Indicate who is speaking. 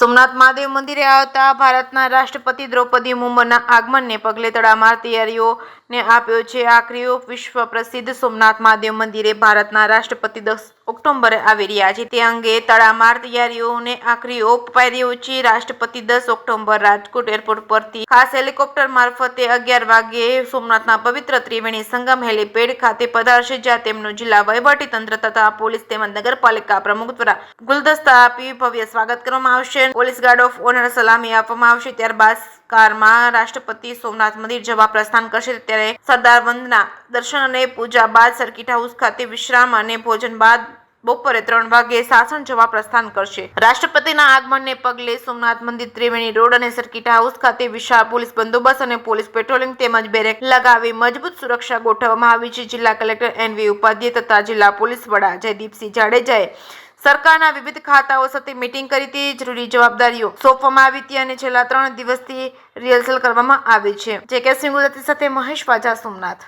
Speaker 1: સોમનાથ મહાદેવ મંદિરે આવતા ભારતના રાષ્ટ્રપતિ દ્રૌપદી મુર્મુના આગમનને પગલે તડામાર તૈયારીઓને આપ્યો છે આખરી ઓપ। વિશ્વ પ્રસિદ્ધ સોમનાથ મહાદેવ મંદિરે ભારતના રાષ્ટ્રપતિ 10 ઓક્ટોબરે આવી રહ્યા છે, તે અંગે તડામાર તૈયારીઓને આખરી ઓપ અપાઈ રહ્યો છે। રાષ્ટ્રપતિ 10 ઓક્ટોબર રાજકોટ એરપોર્ટ પરથી ખાસ હેલિકોપ્ટર મારફતે 11 વાગ્યે સોમનાથના પવિત્ર ત્રિવેણી સંગમ હેલીપેડ ખાતે પધારશે, જ્યાં તેમનું જિલ્લા વહીવટીતંત્ર તથા પોલીસ તેમજ નગરપાલિકા પ્રમુખ દ્વારા ગુલદસ્તા આપી ભવ્ય સ્વાગત કરવામાં આવશે। પોલીસ ગાર્ડ ઓફ ઓનર સલામી આપવામાં આવશે। ત્યારબાદ કારમાં રાષ્ટ્રપતિ સોમનાથ મંદિર જવા પ્રસ્થાન કરશે, ત્યારે સરદાર વંદના દર્શન અને પૂજા બાદ સર્કિટ હાઉસ ખાતે વિશ્રામ અને ભોજન બાદ બપોરે 3 વાગ્યે સાસણ જવા પ્રસ્થાન કરશે। રાષ્ટ્રપતિના આગમનને પગલે સોમનાથ મંદિર ત્રિવેણી રોડ અને સર્કિટ હાઉસ ખાતે વિશાળ પોલીસ બંદોબસ્ત અને પોલીસ પેટ્રોલિંગ તેમજ બેરેક લગાવી મજબૂત સુરક્ષા ગોઠવવામાં આવી છે। જિલ્લા કલેક્ટર NV ઉપાધ્યાય તથા જિલ્લા પોલીસ વડા જયદીપસિંહ જાડેજાએ સરકારના વિવિધ ખાતાઓ સાથે મીટિંગ કરી હતી, જરૂરી જવાબદારીઓ સોંપવામાં આવી હતી અને છેલ્લા 3 દિવસથી રિહર્સલ કરવામાં આવી છે। જે કે સિંહ ગુજરાતી સાથે મહેશ વાજા, સોમનાથ।